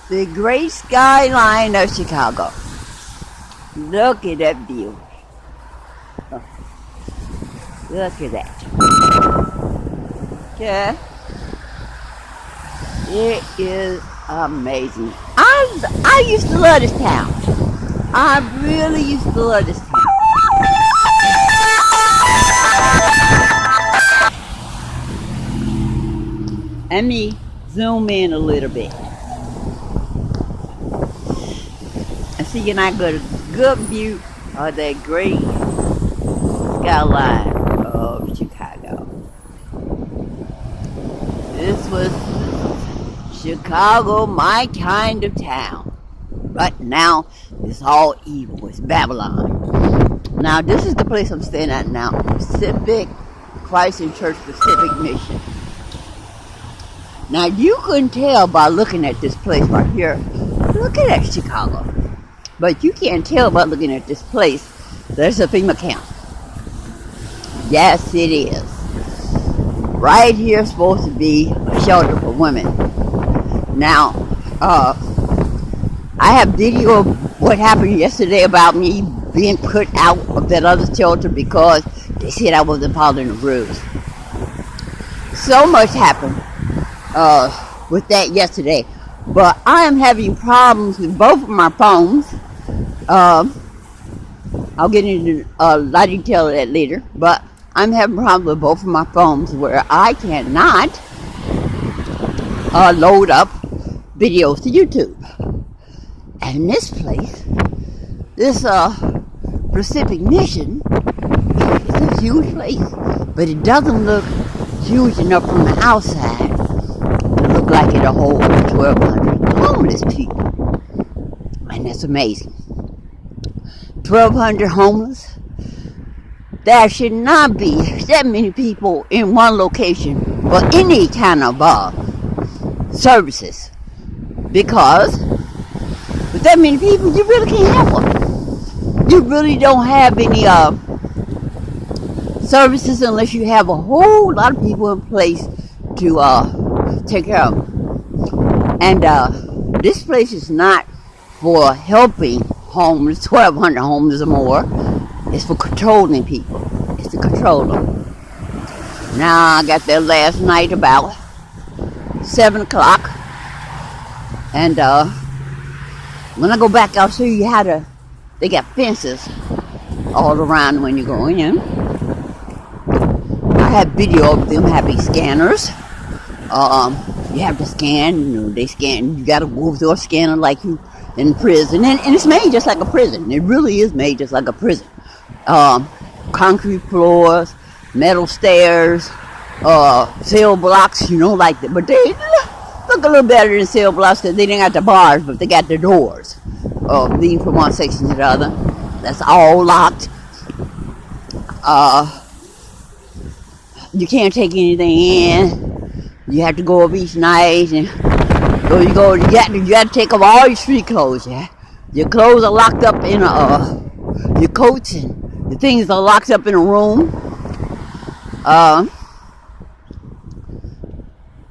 The great skyline of Chicago. Look at that view. Look at that. Okay. It is amazing. I used to love this town. I really used to love this town. Let me zoom in a little bit. And see, you I got a good view of that great skyline of Chicago. This was Chicago, my kind of town. But now it's all evil. It's Babylon. Now this is the place I'm staying at now. Pacific Christ and Church Pacific Mission. Now you couldn't tell by looking at this place right here. Look at that, Chicago. But you can't tell by looking at this place. There's a FEMA camp. Yes, it is. Right here is supposed to be a shelter for women. Now, I have video of what happened yesterday about me being put out of that other shelter because they said I wasn't following the rules. So much happened with that yesterday. But I am having problems with both of my phones. I'll get into a lot of detail of that later. But I'm having problems with both of my phones where I cannot load up videos to YouTube. And this place, this Pacific Mission, is a huge place. But it doesn't look huge enough from the outside to look like it'll hold 1,200 homeless people. And that's amazing. 1,200 homeless. There should not be that many people in one location for any kind of services. Because with that many people, you really can't help them. You really don't have any services unless you have a whole lot of people in place to take care of them. And this place is not for helping homeless, 1,200 homeless or more. It's for controlling people. It's to control them. Now, I got there last night about 7 o'clock. And when I go back, I'll show you how they got fences all around when you go in. I have video of them having scanners. You have to scan, they scan, you gotta go through a scanner like you in prison. And it's made just like a prison. It really is made just like a prison. Concrete floors, metal stairs, cell blocks, like that. But they look a little better than cell blocks because they didn't got the bars, but they got the doors. Leading from one section to the other. That's all locked. You can't take anything in. You have to go up each night, and you got to take off all your street clothes. Yeah, your clothes are locked up in your coats and the things are locked up in a room.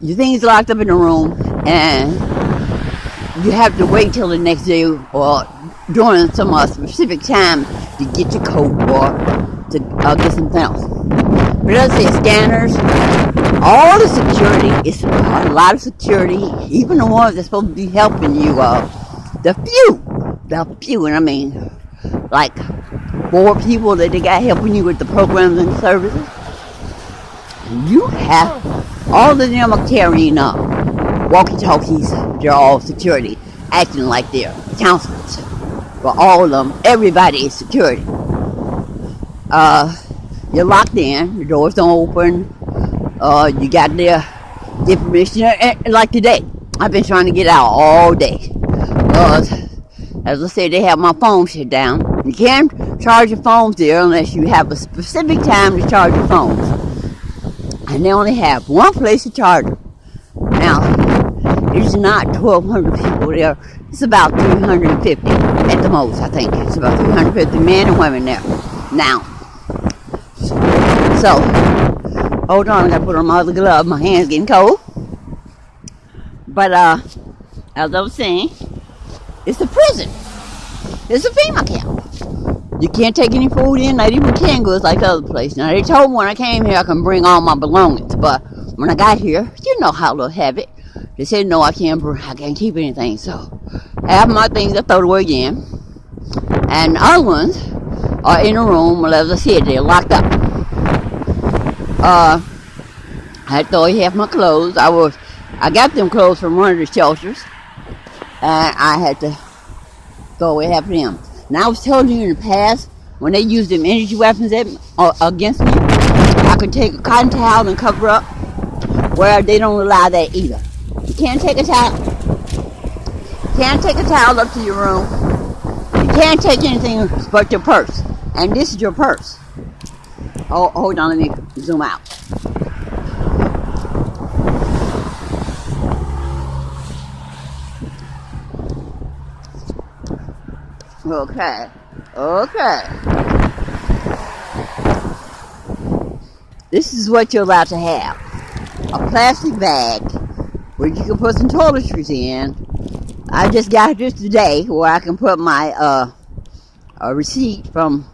Your things are locked up in a room, and you have to wait till the next day or during some specific time to get your coat or to get something else. But as I say, scanners, all the security, it's a lot of security, even the ones that's supposed to be helping you, the few, and I mean, like 4 people that they got helping you with the programs and services. You have, all of them are carrying walkie-talkies. They're all security, acting like they're counselors. But all of them, everybody is security. You're locked in, the doors don't open, you got their information, and like today, I've been trying to get out all day. As I said, they have my phone shut down. You can't charge your phones there unless you have a specific time to charge your phones. And they only have one place to charge them. Now, it's not 1,200 people there. It's about 350 at the most, I think. It's about 350 men and women there. Now, so, hold on, I gotta put on my other glove. My hand's getting cold. But, as I was saying, it's a prison. It's a FEMA camp. You can't take any food in, not even canned goods like the other place. Now, they told me when I came here I can bring all my belongings, but when I got here, you know how they'll have it. They said, no, I can't keep anything, so half my things I throw away again. And the other ones are in a room, well, as I said, they're locked up. I had to throw away half my clothes. I got them clothes from one of the shelters, and I had to throw away half of them. Now, I was telling you in the past, when they used them energy weapons against me, I could take a cotton towel and cover up, where they don't allow that either. You can't take a towel. Can't take a towel up to your room. You can't take anything but your purse. And this is your purse. Oh, hold on, let me zoom out. Okay. This is what you're allowed to have. A plastic bag where you can put some toiletries in. I just got this today where I can put my a receipt from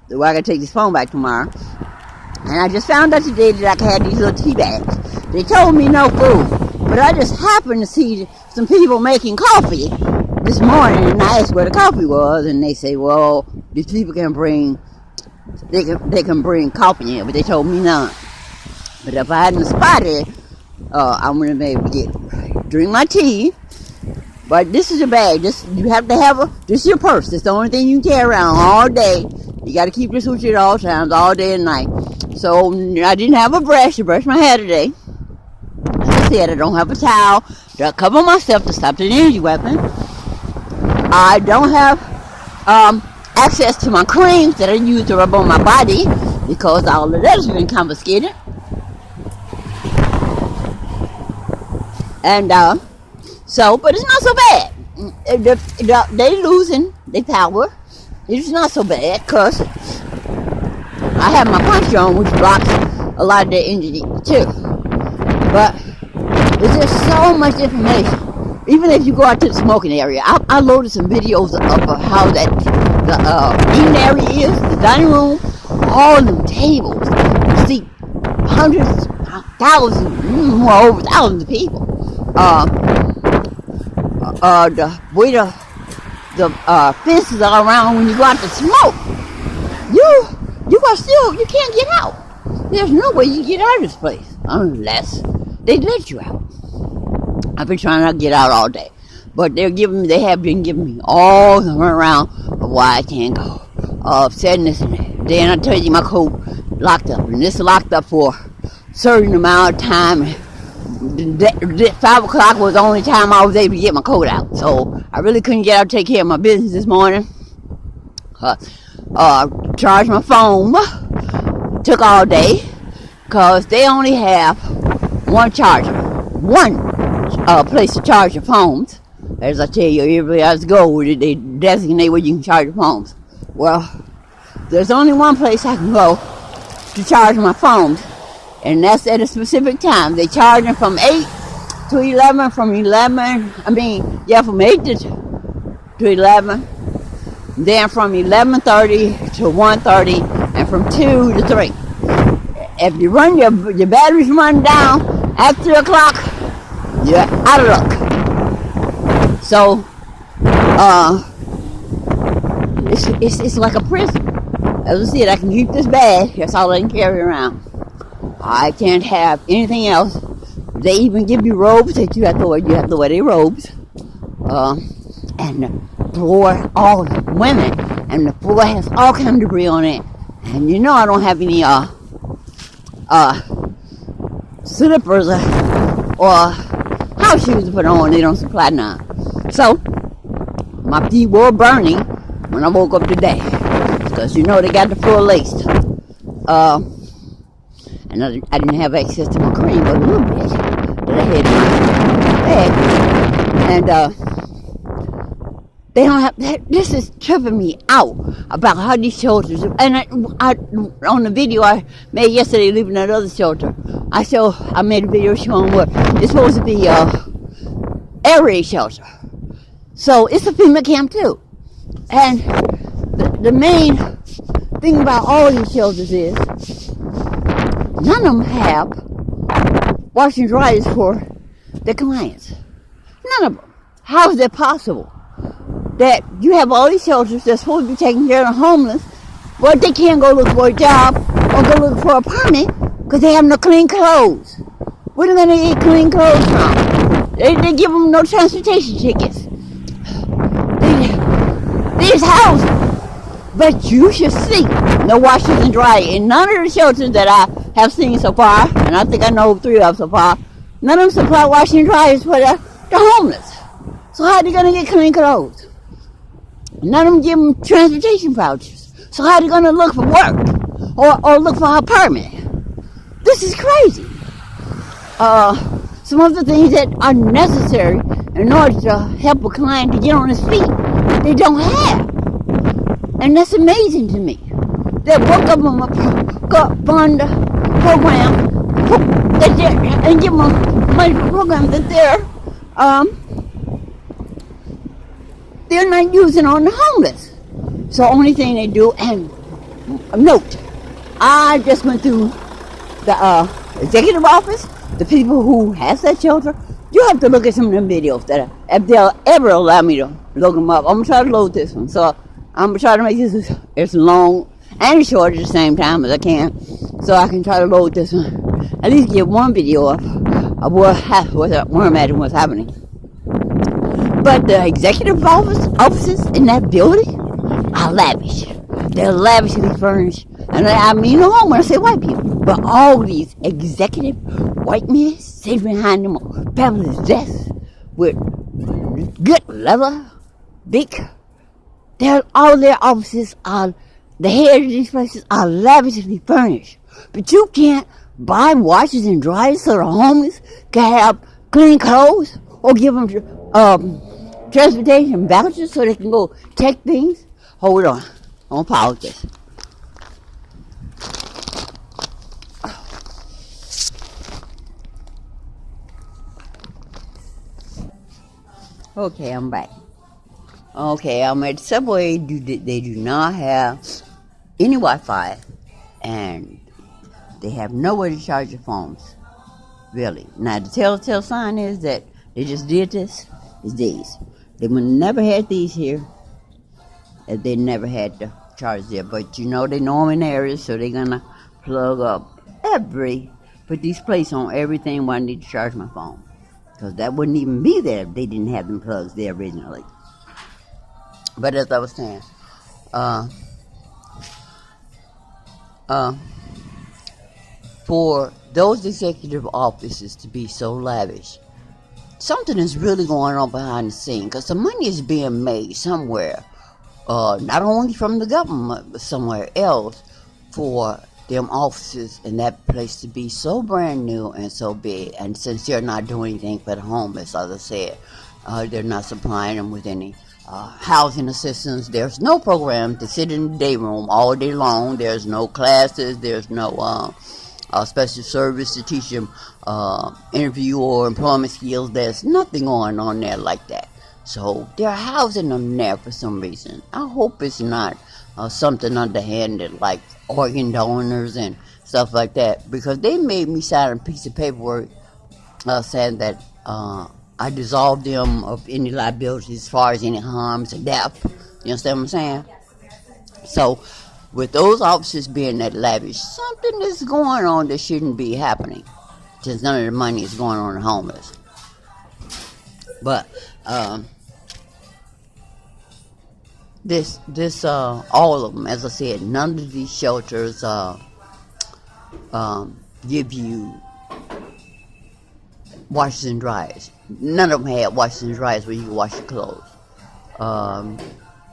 where I can take this phone back tomorrow. And I just found out today that I can have these little tea bags. They told me no food, but I just happened to see some people making coffee this morning, and I asked where the coffee was, and they say, well, these people can bring coffee in, but they told me none. But if I hadn't spotted it, I wouldn't be able to drink my tea. But this is a bag. You have to have this is your purse. It's the only thing you can carry around all day. You got to keep this with you at all times, all day and night. So I didn't have a brush to brush my hair today. Like I said, I don't have a towel to cover myself to stop the energy weapon. I don't have access to my creams that I use to rub on my body because all of that has been confiscated. And but it's not so bad. They losing their power. It's not so bad because I have my punch on, which blocks a lot of their energy too. But there's just so much information. Even if you go out to the smoking area, I loaded some videos of how the eating area is, the dining room, all them tables. You see hundreds, thousands, more over thousands of people. The way the fences are around when you go out to smoke, you can't get out. There's no way you get out of this place unless they let you out. I've been trying to get out all day, but they have been giving me all the runaround of why I can't go. Saying this and that. Then I tell you my coat locked up, and this is locked up for a certain amount of time. 5 o'clock was the only time I was able to get my coat out, so I really couldn't get out to take care of my business this morning. Charge my phone took all day because they only have one charger, one place to charge your phones. As I tell you, everybody else go, they designate where you can charge your phones. Well, there's only one place I can go to charge my phones, and that's at a specific time. They charge them from 8 to 11, from 8 to 11, then from 11:30 to 1:30, and from 2 to 3. If you run your batteries run down at 3 o'clock, you're out of luck. So, it's like a prison. As I said, I can keep this bag. That's all I can carry around. I can't have anything else. They even give you robes that you have to wear. You have to wear their robes. And the floor, all women, and the floor has all kind of debris on it. And you know I don't have any slippers or house shoes to put on. They don't supply none. So my feet were burning when I woke up today, because you know they got the full lace. And I didn't have access to my cream, but a little bit that I had in my bag. And they don't have. This is tripping me out about how these shelters. And I on the video I made yesterday leaving that other shelter, I made a video showing what it's supposed to be air raid shelter. So it's a FEMA camp too. And the main thing about all these shelters is none of them have washing dryers for their clients. None of them. How is that possible? That you have all these shelters that's supposed to be taking care of the homeless, but they can't go look for a job or go look for a permit because they have no clean clothes. Where are they going to get clean clothes from? They give them no transportation tickets. These houses. But you should see no washers and dryers in none of the shelters that I have seen so far, and I think I know 3 of them so far. None of them supply washing and dryers for the homeless. So how are they going to get clean clothes? None of them give them transportation vouchers. So how are they going to look for work or look for a permit? This is crazy. Some of the things that are necessary in order to help a client to get on his feet, they don't have. And that's amazing to me. That both of them fund a program and give them money for programs that they're not using on the homeless. So only thing they do, and note, I just went through the executive office, the people who has that shelter. You have to look at some of them videos that if they'll ever allow me to look them up. I'm going to try to load this one. So I'm going to try to make this as long and short at the same time as I can. So I can try to load this one. At least get one video of what's happening. But the executive offices in that building are lavish. They're lavishly furnished. And I mean no harm when I say white people. But all these executive white men sit behind them on fabulous desks with good leather, big. All their offices are, the head of these places are lavishly furnished. But you can't buy washers and dryers so the homeless can have clean clothes or give them transportation vouchers so they can go take things. Hold on. I'm going to pause this. Okay, I'm back. Okay, I'm at Subway. They do not have any Wi-Fi, and they have nowhere to charge your phones. Really. Now, the telltale sign is that they just did this is these. They would never had these here if they never had to charge there. But you know they know them in areas, so they're going to plug up put these plates on everything where I need to charge my phone. Because that wouldn't even be there if they didn't have them plugs there originally. But as I was saying, for those executive offices to be so lavish, something is really going on behind the scene, because the money is being made somewhere, not only from the government, but somewhere else, for them offices in that place to be so brand new and so big. And since they're not doing anything for the homeless, as I said, they're not supplying them with any housing assistance. There's no program to sit in the day room all day long. There's no classes. There's no special service to teach them interview or employment skills. There's nothing going on there like that. So they're housing them there for some reason. I hope it's not something underhanded like organ donors and stuff like that, because they made me sign a piece of paperwork saying that I dissolved them of any liability as far as any harms or death. You understand what I'm saying? So with those officers being that lavish, something is going on that shouldn't be happening, since none of the money is going on the homeless. But all of them, as I said, none of these shelters give you washers and dryers. None of them have washers and dryers where you can wash your clothes.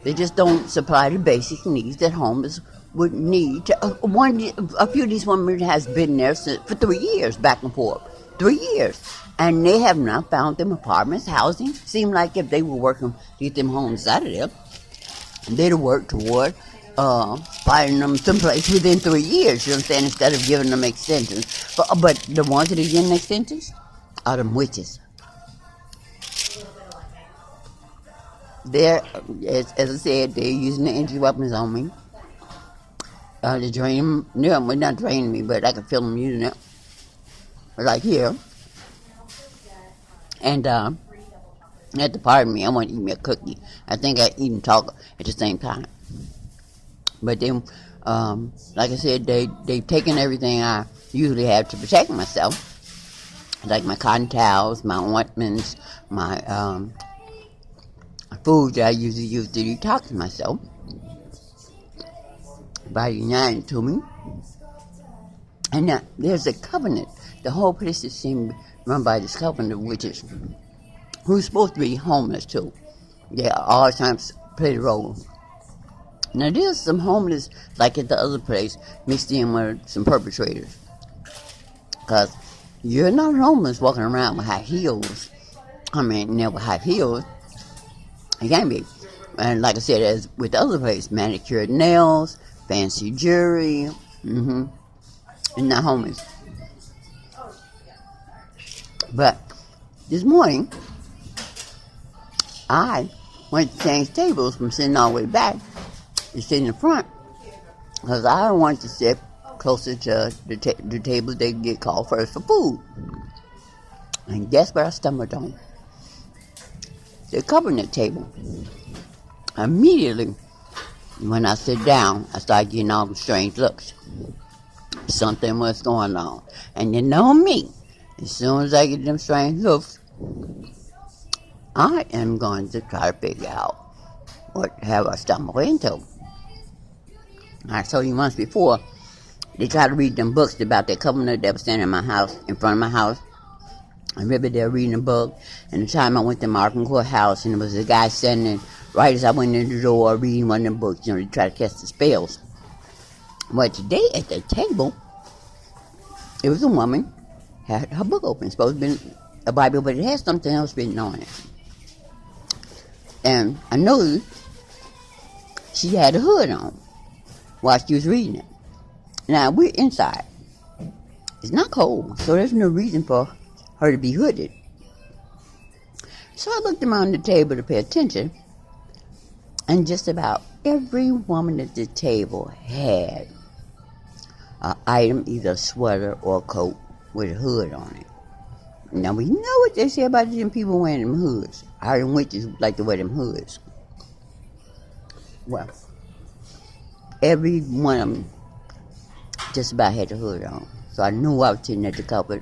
They just don't supply the basic needs that homeless would need. A few of these women has been there for 3 years, back and forth. 3 years. And they have not found them apartments, housing. Seemed like if they were working to get them homes out of there, they'd work toward finding them someplace within 3 years, you understand, instead of giving them extensions. But the ones that are getting extensions are them witches. they're, as I said, they're using the entry weapons on me. They're draining, no, well, not draining me, but I can feel them using it. Like here. And at the party me, I want to eat me a cookie. I think I even talk at the same time. But then, like I said, they've taken everything I usually have to protect myself. Like my cotton towels, my ointments, my food that I usually use to detox myself. By uniting to me. And now there's a covenant. The whole place is being run by this covenant, which is who's supposed to be homeless too. They all the times play the role. Now there's some homeless, like at the other place, mixed in with some perpetrators. Because you're not homeless walking around with high heels. I mean, never high heels. You can't be. And like I said, as with the other place, manicured nails, fancy jewelry, and not homeless. But this morning, I went to change tables from sitting all the way back to sitting in the front because I wanted to sit closer to the table they get called first for food. And guess what I stumbled on? The covenant table. Immediately, when I sit down, I start getting all the strange looks. Something was going on. And you know me, as soon as I get them strange looks, I am going to try to figure out what have I stumbled into. I told you once before, they try to read them books about that covenant that was standing in my house, in front of my house. I remember they were reading a book, and the time I went to Markham Courthouse, and there was a guy standing right as I went in the door reading one of them books, they try to catch the spells. Well, today at the table, it was a woman, had her book open, supposed to be a Bible, but it had something else written on it. And I noticed she had a hood on while she was reading it. Now, we're inside. It's not cold, so there's no reason for her to be hooded. So I looked around the table to pay attention, and just about every woman at the table had an item, either a sweater or a coat with a hood on it. Now we know what they say about them people wearing them hoods. Our them witches like to wear them hoods. Well, every one of them just about had a hood on. So I knew I was sitting at the table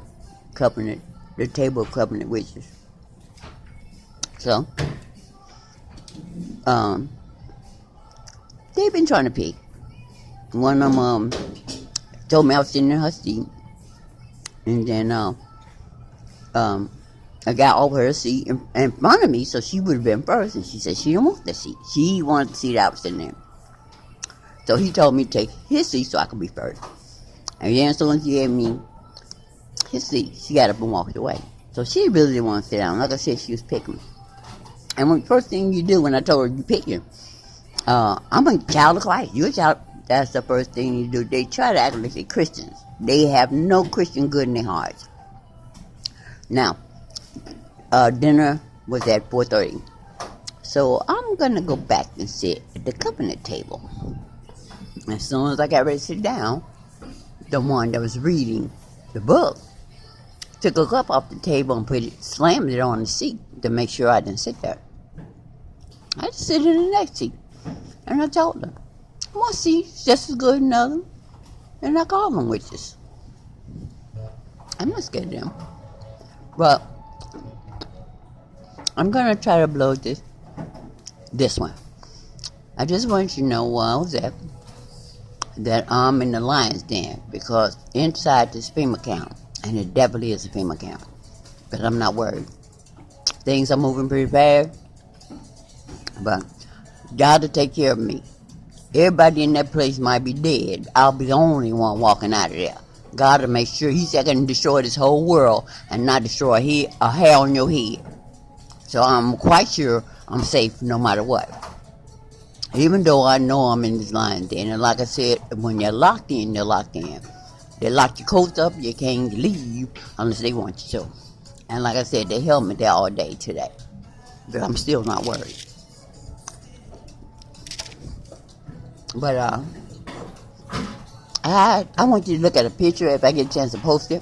of covenant witches. So, they've been trying to pick. One of them told me I was sitting in her seat, and then a guy offered her a seat in front of me, so she would have been first, and she said she didn't want the seat. She wanted the seat I was sitting there. So he told me to take his seat so I could be first. And then as soon as he gave me his seat, she got up and walked away. So she really didn't want to sit down. Like I said, she was picking. And the first thing you do when I told her you picking, I'm a child of Christ. You're a child. That's the first thing you do. They try to act like they're Christians. They have no Christian good in their hearts. Now, dinner was at 4:30. So I'm going to go back and sit at the covenant table. As soon as I got ready to sit down, the one that was reading the book took a cup off the table and slammed it on the seat to make sure I didn't sit there. I just sit in the next seat. And I told her, my seat's just as good as another. And I call them witches. I'm not scared of them. But I'm going to try to blow this one. I just want you to know where I was at, that I'm in the lion's den, because inside this FEMA camp, and it definitely is a FEMA camp, but I'm not worried. Things are moving pretty fast, but God will take care of me. Everybody in that place might be dead. I'll be the only one walking out of there. God will make sure He's going to destroy this whole world and not destroy a hair on your head. So I'm quite sure I'm safe no matter what. Even though I know I'm in this lion's den. And like I said, when you're locked in, they're locked in. They lock your coats up, you can't leave unless they want you to. And like I said, they held me there all day today. But I'm still not worried. But I want you to look at a picture if I get a chance to post it.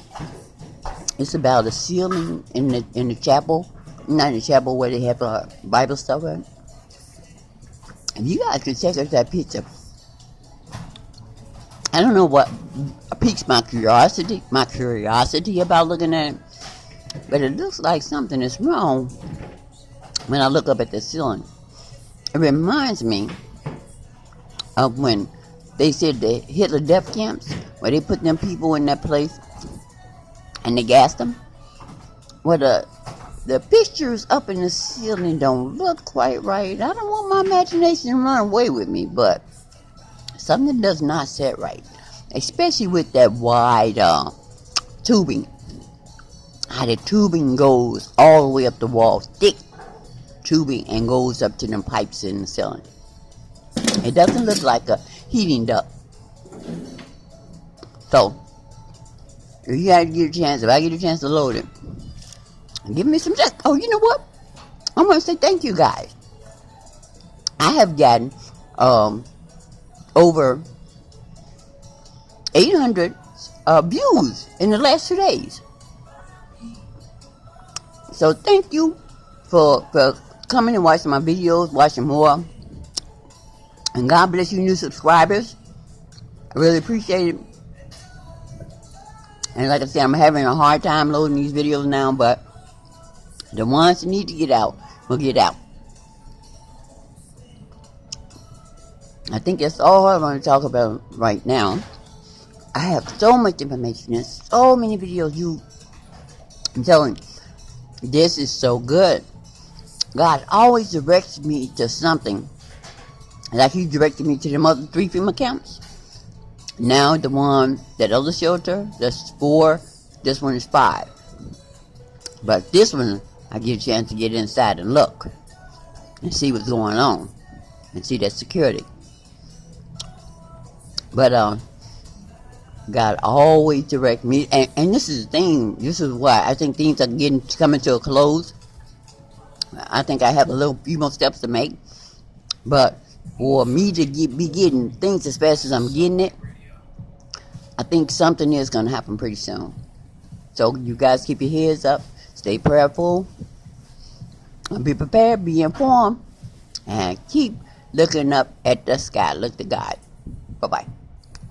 It's about a ceiling in the chapel, not in the chapel where they have Bible stuff at. If you guys can check out that picture, I don't know what piques my curiosity about looking at it, but it looks like something is wrong when I look up at the ceiling. It reminds me of when they said the Hitler death camps, where they put them people in that place and they gassed them. Well, the pictures up in the ceiling don't look quite right. I don't want my imagination to run away with me, but something does not set right, especially with that wide tubing. How the tubing goes all the way up the wall, thick tubing, and goes up to them pipes in the ceiling. It doesn't look like a heating duct. So, if you guys get a chance, if I get a chance to load it, give me some just. Oh, you know what? I want to say thank you guys. I have gotten over 800 views in the last 2 days. So thank you for coming and watching my videos, watching more. And God bless you new subscribers. I really appreciate it. And like I said, I'm having a hard time loading these videos now, but the ones that need to get out will get out. I think that's all I want to talk about right now. I have so much information and so many videos. I'm telling you, this is so good. God always directs me to something. Like He directed me to the other 3 FEMA camps. Now that other shelter, that's 4. This one is 5. But this one, I get a chance to get inside and look and see what's going on and see that security. But God always direct me, and this is the thing. This is why I think things are coming to a close. I think I have a few more steps to make, but for me to be getting things as fast as I'm getting it, I think something is going to happen pretty soon. So you guys keep your heads up, stay prayerful, and be prepared, be informed, and keep looking up at the sky. Look to God. Bye-bye.